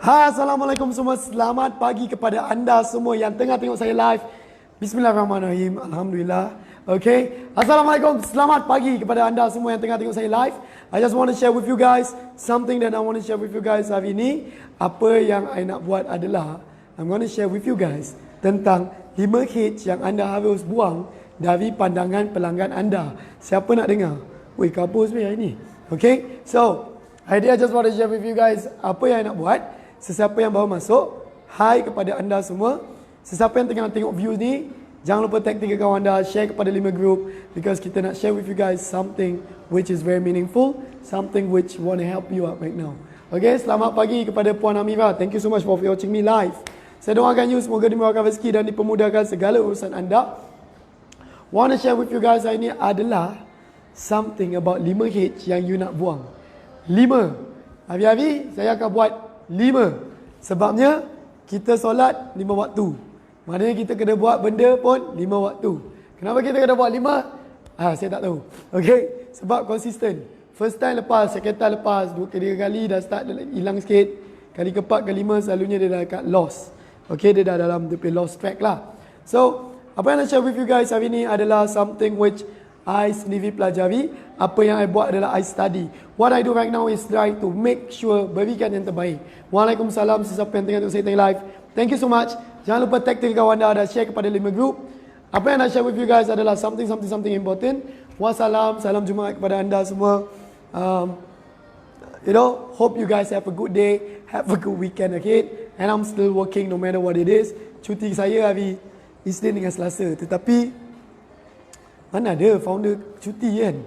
Hai, Assalamualaikum semua. Selamat pagi kepada anda semua yang tengah tengok saya live. Bismillahirrahmanirrahim. Alhamdulillah. Okay. Assalamualaikum. Selamat pagi kepada anda semua yang tengah tengok saya live. I just want to share with you guys something that I want to share with you guys hari ini. Apa yang I nak buat adalah I'm going to share with you guys tentang 5 H yang anda harus buang dari pandangan pelanggan anda. Siapa nak dengar? Weh, kabur sebenarnya hari ni. Okay. So, I just want to share with you guys apa yang I nak buat. Sesiapa yang baru masuk, hai kepada anda semua. Sesiapa yang tengah tengok view ni, jangan lupa tag 3 kawan anda, share kepada 5 group, because kita nak share with you guys something which is very meaningful, something which want to help you out right now. Okay, selamat pagi kepada Puan Amira. Thank you so much for watching me live. Saya doakan you semoga dimurahkan rezeki dan dipermudahkan segala urusan anda. Want to share with you guys hari ni adalah something about 5 H yang you nak buang. 5. Hari-hari saya akan buat 5. Sebabnya kita solat 5 waktu. Maknanya kita kena buat benda pun 5 waktu. Kenapa kita kena buat 5? Saya tak tahu. Okay. Sebab konsisten. First time lepas, second time lepas, 2-3 kali dah start hilang sikit. Kali keempat, kelima selalunya dia dah kat lost. Okay, dia dah dalam dia punya lost track lah. So, apa yang nak share with you guys hari ni adalah something which I sendiri pelajari. Apa yang I buat adalah I study. What I do right now is try to make sure berikan yang terbaik. Waalaikumsalam sesiapa yang tengah tengok saya tengah live. Thank you so much. Jangan lupa tag 3 kawan anda dan share kepada 5 group. Apa yang nak share with you guys adalah something important. Wassalam, salam Jumaat kepada anda semua. Hope you guys have a good day, have a good weekend ahead. And I'm still working no matter what it is. Cuti saya hari Isnin dengan Selasa. Tetapi mana ada founder cuti kan?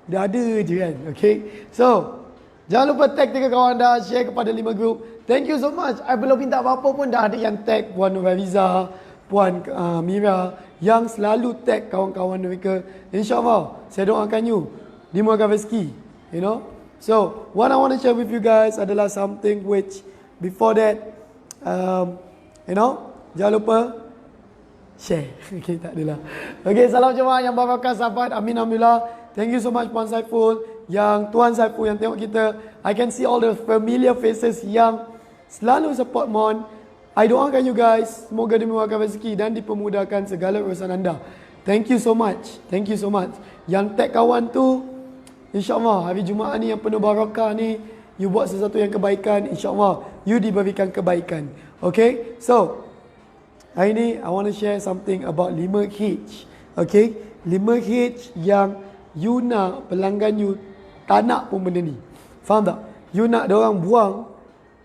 Dah ada je kan? Okay. So, jangan lupa tag 3 kawan anda, share kepada 5 group. Thank you so much. I belum minta apa-apa pun dah ada yang tag Puan Nurhaliza, Puan Mira, yang selalu tag kawan-kawan mereka. InsyaAllah, saya doakan you dimurahkan rezeki. You know. So, what I want to share with you guys adalah something which before that, jangan lupa share. Okay, tak adalah. Okay, salam jemaah yang barakah sahabat. Amin, alhamdulillah. Thank you so much Puan Saiful, yang Tuan Saiful yang tengok kita. I can see all the familiar faces yang selalu support Mon. I doakan you guys semoga dimurahkan rezeki dan dipermudahkan segala urusan anda. Thank you so much. Thank you so much. Yang tag kawan tu, InsyaAllah hari Jumaat ni yang penuh barakah ni, you buat sesuatu yang kebaikan, InsyaAllah you diberikan kebaikan. Okay, so hari ni I want to share something about 5 H. Okay, 5 H yang you nak pelanggan you tak nak pun benda ni. Faham tak? You nak diorang buang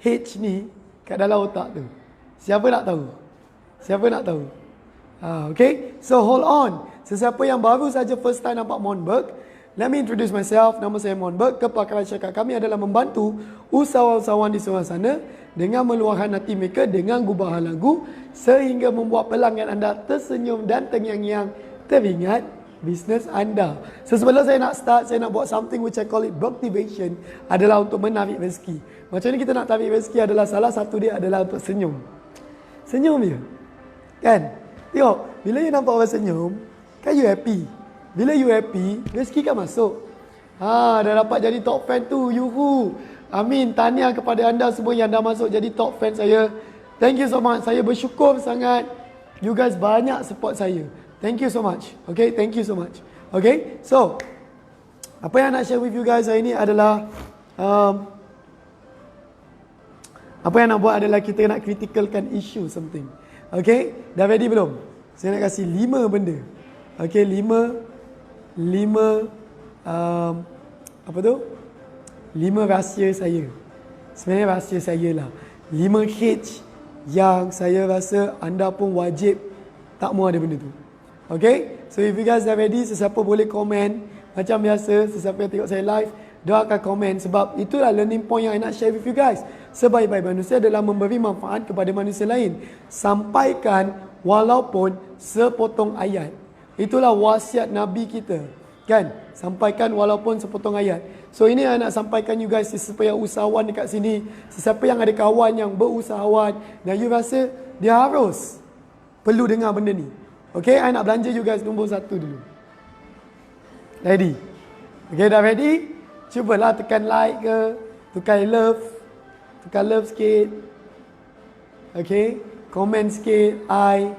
H ni kat dalam otak tu. Siapa nak tahu? Siapa nak tahu? Okay, so hold on. Sesiapa yang baru saja first time nampak Monberg, let me introduce myself. Nama saya Monberg. Kepakaran syarikat kami adalah membantu usahawan-usahawan di luar sana dengan meluahkan hati mereka dengan gubahan lagu sehingga membuat pelanggan anda tersenyum dan terngiang-ngiang teringat bisnes anda. So sebelum saya nak start, saya nak buat something which I call it motivation, adalah untuk menarik rezeki. Macam ni kita nak tarik rezeki adalah salah satu dia adalah untuk senyum. Senyum je. Kan? Tengok, bila you nampak orang senyum, kan you happy. Bila you happy, rezeki kan masuk. Dah dapat jadi top fan tu. Yuhu. Amin. Tahniah kepada anda semua yang dah masuk jadi top fan saya. Thank you so much. Saya bersyukur sangat. You guys banyak support saya. Thank you so much. Okay, thank you so much. Okay, so apa yang nak share with you guys hari ni adalah apa yang nak buat adalah kita nak criticalkan issue something. Okay, dah ready belum? Saya nak kasih 5 benda. Okay, 5 apa tu? 5 rahsia saya. Sebenarnya rahsia saya lah. 5 H yang saya rasa anda pun wajib tak mau ada benda tu. Okay, so if you guys are ready, sesiapa boleh komen. Macam biasa, sesiapa yang tengok saya live, doakan komen. Sebab itulah learning point yang I nak share with you guys. Sebaik-baik manusia adalah memberi manfaat kepada manusia lain. Sampaikan walaupun sepotong ayat. Itulah wasiat Nabi kita. Kan? Sampaikan walaupun sepotong ayat. So ini saya nak sampaikan you guys, sesiapa yang usahawan dekat sini, sesiapa yang ada kawan yang berusahawan dan you rasa dia harus perlu dengar benda ni. Okay, I nak belanja you guys nombor 1 dulu. Ready? Okay, dah ready? Cubalah tekan like ke, tekan love sikit. Okay, komen sikit, I.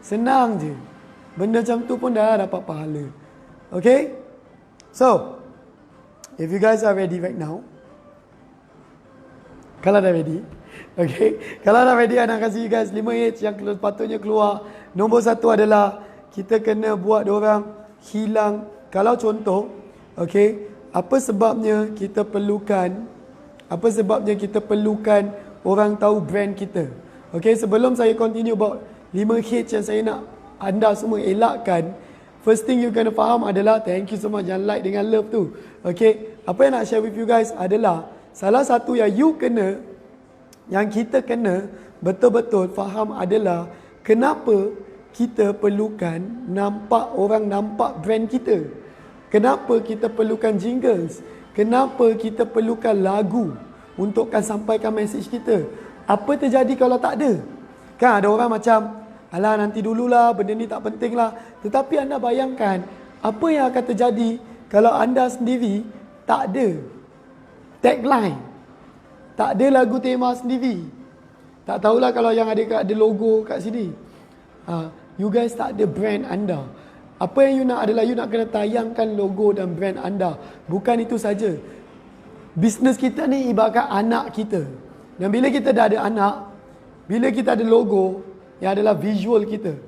Senang je. Benda macam tu pun dah dapat pahala. Okay, so if you guys are ready right now, kalau dah ready, okay, kalau dah ready, I nak kasih you guys 5 H yang patutnya keluar. Nombor 1 adalah kita kena buat diorang hilang. Kalau contoh, okay, apa sebabnya kita perlukan orang tahu brand kita. Okay, sebelum saya continue about 5 H yang saya nak anda semua elakkan, first thing you kena faham adalah, thank you so much, jangan like dengan love tu. Okay, apa yang nak share with you guys adalah, salah satu yang kita kena betul-betul faham adalah, kenapa kita perlukan orang nampak brand kita. Kenapa kita perlukan jingles? Kenapa kita perlukan lagu untukkan sampaikan mesej kita? Apa terjadi kalau tak ada? Kan ada orang macam, alah nanti dululah, benda ni tak penting lah. Tetapi anda bayangkan, apa yang akan terjadi kalau anda sendiri tak ada tagline, tak ada lagu tema sendiri. Tak tahulah kalau yang ada logo kat sini. You guys tak ada brand anda. Apa yang you nak adalah, you nak kena tayangkan logo dan brand anda. Bukan itu saja. Bisnes kita ni ibaratkan anak kita. Dan bila kita dah ada anak, bila kita ada logo, yang adalah visual kita.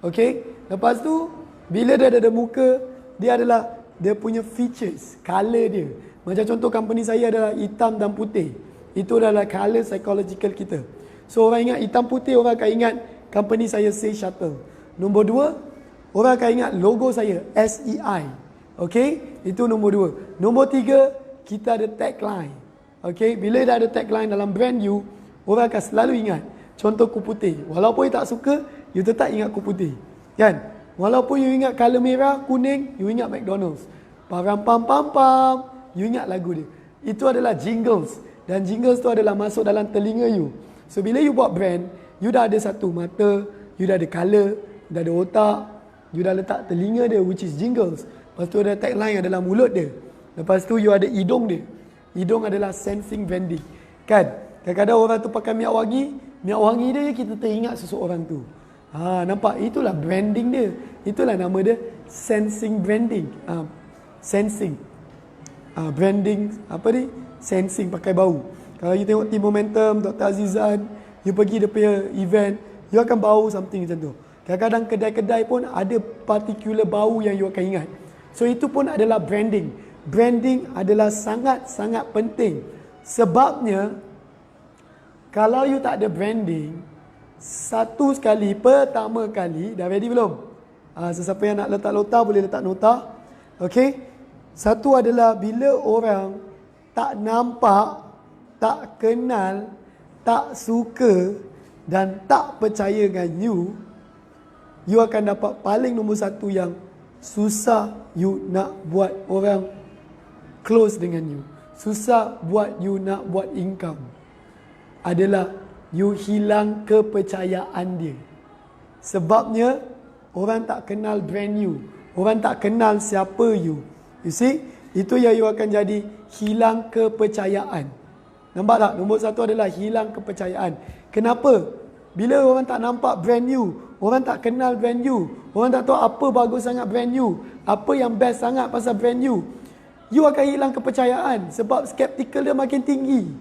Okay? Lepas tu, bila dia ada muka, dia adalah dia punya features, color dia. Macam contoh company saya adalah hitam dan putih. Itu adalah color psychological kita. So orang ingat hitam putih, orang akan ingat company saya Say Shuttle. Nombor 2, orang akan ingat logo saya SEI. Okay? Itu nombor 2. Nombor 3, kita ada tagline. Okay? Bila dah ada tagline dalam brand you, orang akan selalu ingat. Contoh kupu putih. Walaupun you tak suka, you tetap ingat kupu putih. Kan? Walaupun you ingat color merah, kuning, you ingat McDonald's. Param pam pam pam, you ingat lagu dia. Itu adalah jingles. Dan jingles tu adalah masuk dalam telinga you. So bila you buat brand, you dah ada satu mata, you dah ada color, you dah ada otak, you dah letak telinga dia, which is jingles. Lepas tu ada tagline adalah mulut dia. Lepas tu you ada hidung dia. Hidung adalah sensing branding. Kan? Kadang-kadang orang tu pakai minyak wangi dia, kita teringat seseorang tu. Nampak? Itulah branding dia. Itulah nama dia, sensing branding. Sensing. Branding, apa ni? Sensing, pakai bau. Kalau you tengok Team Momentum, Dr. Azizan, you pergi dia punya event, you akan bau something macam tu. Kadang-kadang kedai-kedai pun ada particular bau yang you akan ingat. So itu pun adalah branding. Branding adalah sangat-sangat penting. Sebabnya, kalau you tak ada branding, pertama kali, dah ready belum? Sesiapa yang nak letak nota, boleh letak nota. Okay? Satu adalah bila orang tak nampak, tak kenal, tak suka dan tak percaya dengan you akan dapat paling nombor 1 yang susah you nak buat orang close dengan you. Susah buat you nak buat income. Adalah you hilang kepercayaan dia. Sebabnya orang tak kenal brand you. Orang tak kenal siapa you. You see? Itu yang you akan jadi hilang kepercayaan. Nampak tak? Nombor 1 adalah hilang kepercayaan. Kenapa? Bila orang tak nampak brand you, orang tak kenal brand you, orang tak tahu apa bagus sangat brand you, apa yang best sangat pasal brand you, you akan hilang kepercayaan. Sebab skeptical dia makin tinggi.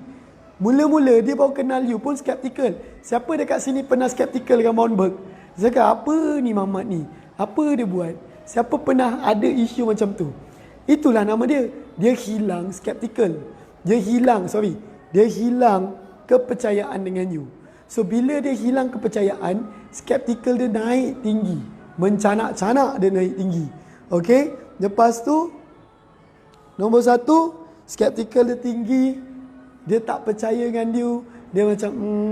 Mula-mula dia baru kenal you pun skeptical. Siapa dekat sini pernah skeptical dengan Monberg? Dia cakap, apa ni Mamat ni? Apa dia buat? Siapa pernah ada isu macam tu? Itulah nama dia. Dia hilang skeptical. Dia hilang kepercayaan dengan you. So bila dia hilang kepercayaan, skeptical dia naik tinggi. Mencanak-canak dia naik tinggi. Okay? Lepas tu, nombor 1, skeptical dia tinggi. Dia tak percaya dengan you. Dia macam,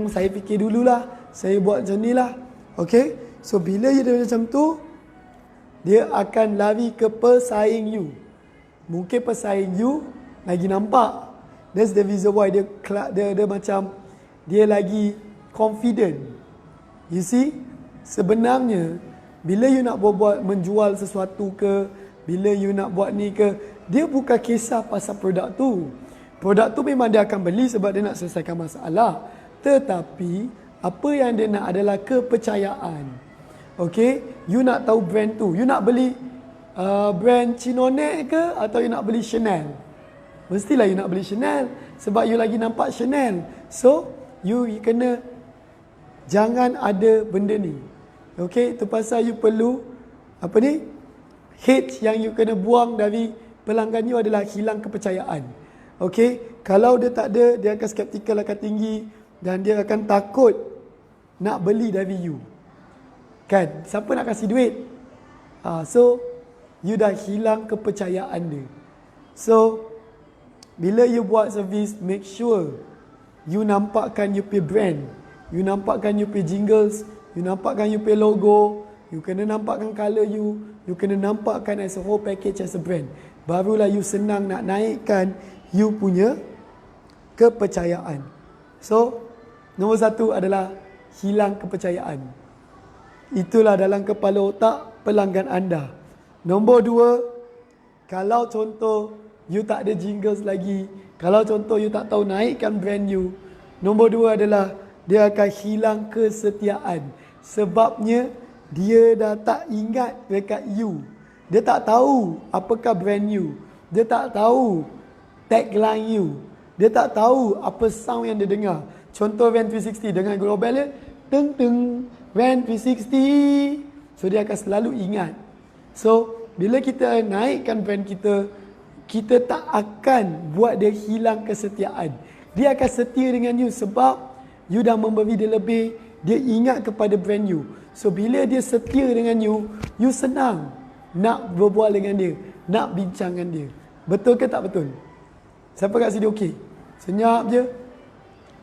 saya fikir dululah. Saya buat macam ni lah. Okay? So, bila dia macam tu, dia akan lari ke pesaing you. Mungkin pesaing you lagi nampak. That's the reason why dia macam, dia lagi confident. You see? Sebenarnya, bila you nak buat menjual sesuatu ke, bila you nak buat ni ke, dia bukan kisah pasal produk tu. Produk tu memang dia akan beli sebab dia nak selesaikan masalah. Tetapi Apa yang dia nak adalah kepercayaan. Okay, you nak tahu brand tu. You nak beli brand Chinone ke atau you nak beli Chanel? Mestilah you nak beli Chanel sebab you lagi nampak Chanel. So, you kena jangan ada benda ni. Okay, itu pasal you perlu apa ni? Hate yang you kena buang dari pelanggan you adalah hilang kepercayaan. Okay, kalau dia tak ada, dia akan skeptikal akan tinggi dan dia akan takut nak beli dari you. Kan? Siapa nak kasih duit? So, you dah hilang kepercayaan dia. So, bila you buat servis, make sure you nampakkan you pay brand. You nampakkan you pay jingles. You nampakkan you pay logo. You kena nampakkan colour you. You kena nampakkan as a whole package as a brand. Barulah you senang nak naikkan you punya kepercayaan. So, nombor satu adalah hilang kepercayaan. Itulah dalam kepala otak pelanggan anda. Nombor dua, kalau contoh you tak ada jingles lagi, kalau contoh you tak tahu naikkan brand you, nombor dua adalah dia akan hilang kesetiaan. Sebabnya dia dah tak ingat dekat you. Dia tak tahu apakah brand you. Dia tak tahu tagline you. Dia tak tahu apa sound yang dia dengar. Contoh Van 360 dengan global dia, teng teng Van 360. So dia akan selalu ingat. So bila kita naikkan brand kita, kita tak akan buat dia hilang kesetiaan. Dia akan setia dengan you sebab you dah memberi dia lebih. Dia ingat kepada brand you. So bila dia setia dengan you, you senang nak berbual dengan dia, nak bincang dengan dia. Betul ke tak betul? Siapa kat sini okey? Senyap je.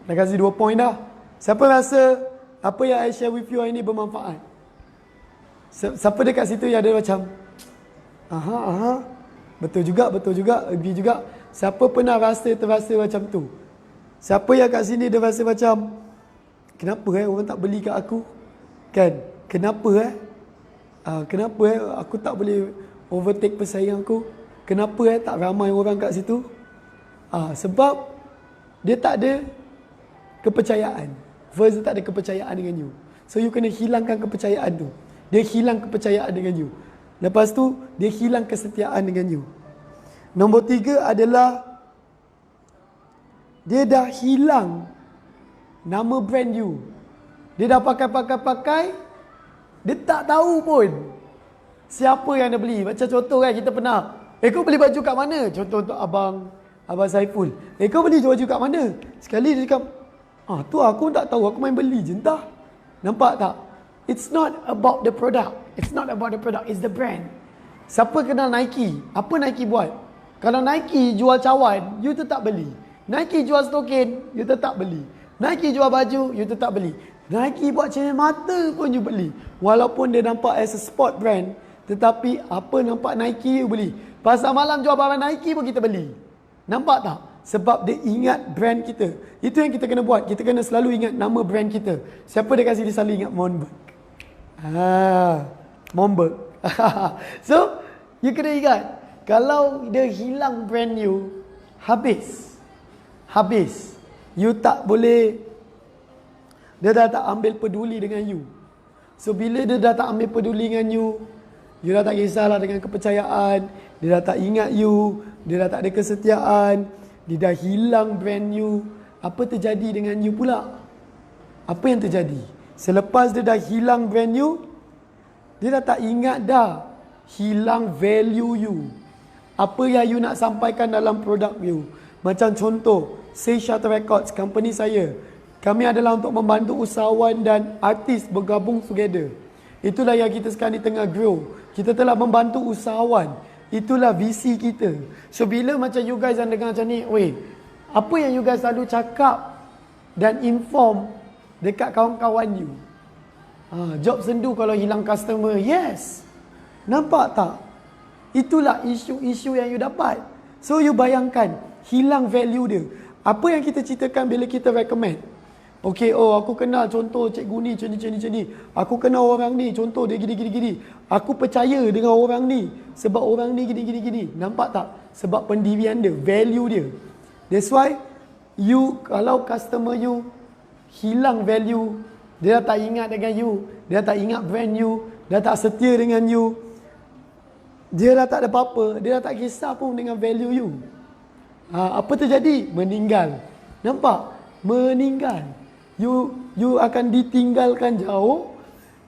Dah kasih 2 point dah. Siapa rasa apa yang I share with you hari ni bermanfaat? Siapa dekat situ yang ada macam aha, betul juga, agree juga. Siapa pernah terasa macam tu? Siapa yang kat sini dia rasa macam kenapa orang tak beli kat aku? Kan? Kenapa kenapa aku tak boleh overtake pesaing aku? Kenapa tak ramai orang kat situ? Sebab dia tak ada kepercayaan. First, dia tak ada kepercayaan dengan you. So you kena hilangkan kepercayaan tu. Dia hilang kepercayaan dengan you. Lepas tu dia hilang kesetiaan dengan you. Nombor 3 adalah dia dah hilang nama brand you. Dia dah pakai, dia tak tahu pun siapa yang dia beli. Macam contoh kan, kita pernah, kau beli baju kat mana? Contoh untuk Abang Saiful. Kau beli baju kat mana? Sekali dia cakap, tu aku tak tahu, aku main beli je entah. Nampak tak? It's not about the product. It's not about the product, it's the brand. Siapa kenal Nike? Apa Nike buat? Kalau Nike jual cawan, you tetap beli. Nike jual stokin, you tetap beli. Nike jual baju, you tetap beli. Nike buat cermin mata pun you beli. Walaupun dia nampak as a sport brand, tetapi apa nampak Nike you beli. Pasar malam jual barang Nike pun kita beli. Nampak tak? Sebab dia ingat brand kita. Itu yang kita kena buat. Kita kena selalu ingat nama brand kita. Siapa dia kasi dia selalu ingat Monberg? Monberg. So, you kena ingat. Kalau dia hilang brand you, habis. You tak boleh, dia dah tak ambil peduli dengan you. So bila dia dah tak ambil peduli dengan you dah tak kisahlah dengan kepercayaan, dia dah tak ingat you, dia dah tak ada kesetiaan, dia dah hilang brand you. Apa terjadi dengan you pula? Apa yang terjadi? Selepas dia dah hilang brand you, dia dah tak ingat dah. Hilang value you. Apa yang you nak sampaikan dalam produk you. Macam contoh, Say Shutter Records, company saya. Kami adalah untuk membantu usahawan dan artis bergabung together. Itulah yang kita sekarang ni tengah grow. Kita telah membantu usahawan. Itulah visi kita. So bila macam you guys yang dengar macam ni, apa yang you guys selalu cakap dan inform dekat kawan-kawan you? Job sendu kalau hilang customer. Yes. Nampak tak? Itulah isu-isu yang you dapat. So you bayangkan, hilang value dia. Apa yang kita ceritakan bila kita recommend? Aku kenal contoh cikgu ni, macam ni. Aku kenal orang ni, contoh dia gini. Aku percaya dengan orang ni sebab orang ni gini. Nampak tak? Sebab pendirian dia, value dia. That's why you, kalau customer you hilang value, dia dah tak ingat dengan you, dia dah tak ingat brand you, dah tak setia dengan you, dia dah tak ada apa-apa, dia dah tak kisah pun dengan value you. Apa terjadi? Meninggal. Nampak? Meninggal. You akan ditinggalkan jauh,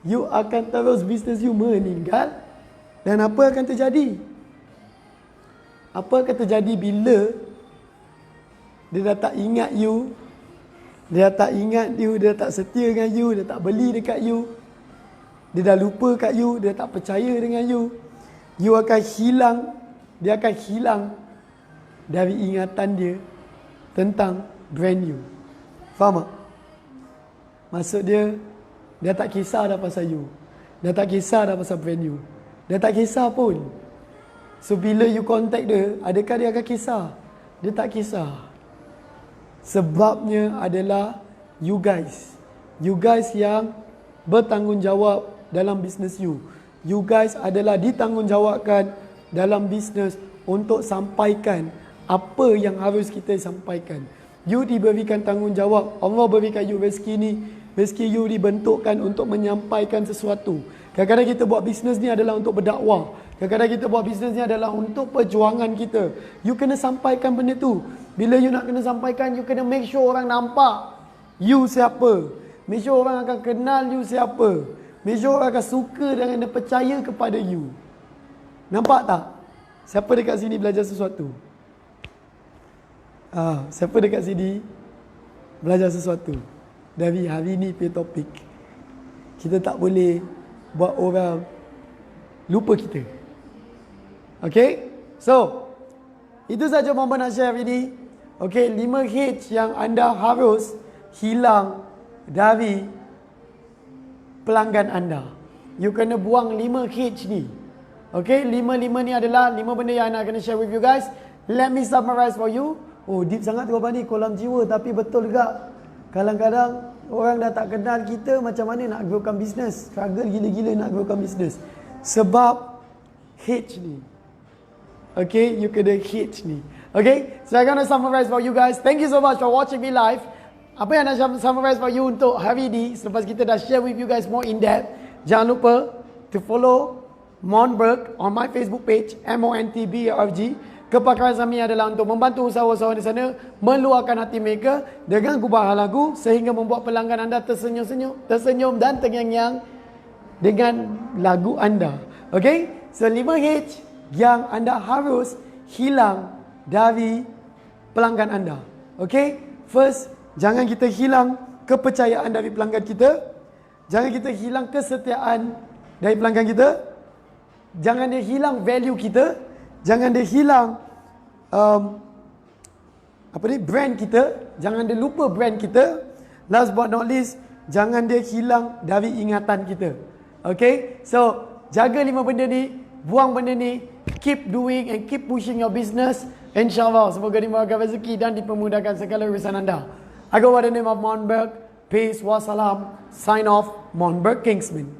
you akan terus bisnes you meninggal. Dan apa akan terjadi? Apa akan terjadi bila dia dah tak ingat you, dia dah tak ingat you, dia dah tak setia dengan you, dia tak beli dekat you, dia dah lupa kat you, dia tak percaya dengan you. You akan hilang, dia akan hilang dari ingatan dia tentang brand you. Faham tak? Maksud dia tak kisah dah pasal you, dia tak kisah dah pasal brand you, dia tak kisah pun. So bila you contact dia, adakah dia akan kisah? Dia tak kisah. Sebabnya adalah you guys yang bertanggungjawab dalam bisnes you. You guys adalah ditanggungjawabkan dalam bisnes untuk sampaikan apa yang harus kita sampaikan. You diberikan tanggungjawab. Allah berikan you rezeki ni. Rezeki you dibentukkan untuk menyampaikan sesuatu. Kadang-kadang kita buat bisnes ni adalah untuk berdakwah. Kadang-kadang kita buat bisnes ni adalah untuk perjuangan kita. You kena sampaikan benda tu. Bila you nak kena sampaikan, you kena make sure orang nampak you siapa. Make sure orang akan kenal you siapa. Make sure orang akan suka dan dia percaya kepada you. Nampak tak? Siapa dekat sini belajar sesuatu? Siapa dekat sini belajar sesuatu? Dari hari ni punya topik, kita tak boleh buat orang lupa kita. Okay? So, itu saja Mama nak share hari ni. Okay, 5H yang anda harus hilang dari pelanggan anda. You kena buang 5H ni. Okay, 5 ni adalah 5 benda yang nak kena share with you guys. Let me summarize for you. Oh, deep sangat tu Abang ni, kolam jiwa. Tapi betul juga, kadang-kadang orang dah tak kenal kita, macam mana nak growkan bisnes. Struggle gila-gila nak growkan bisnes. Sebab H ni. Okay, you kena H ni. Okay, so I'm gonna summarize for you guys. Thank you so much for watching me live. Apa yang nak summarize for you untuk hari ni, selepas kita dah share with you guys more in depth, jangan lupa to follow Monberg on my Facebook page, MONTBRG. Kepakaran kami adalah untuk membantu usahawan-usahawan di sana meluahkan hati mereka dengan gubahan lagu sehingga membuat pelanggan anda tersenyum dan terngiang-ngiang dengan lagu anda. Okay? So 5H yang anda harus hilang dari pelanggan anda. Okay? First, jangan kita hilang kepercayaan dari pelanggan kita. Jangan kita hilang kesetiaan dari pelanggan kita. Jangan dia hilang value kita. Jangan dia hilang brand kita. Jangan dia lupa brand kita. Last but not least, jangan dia hilang dari ingatan kita. Okay? So, jaga 5 benda ni. Buang benda ni. Keep doing and keep pushing your business. InsyaAllah, semoga dimurahkan rezeki dan dipermudahkan segala urusan anda. I go by the name of Monberg. Peace, wassalam. Sign off, Monberg Kingsman.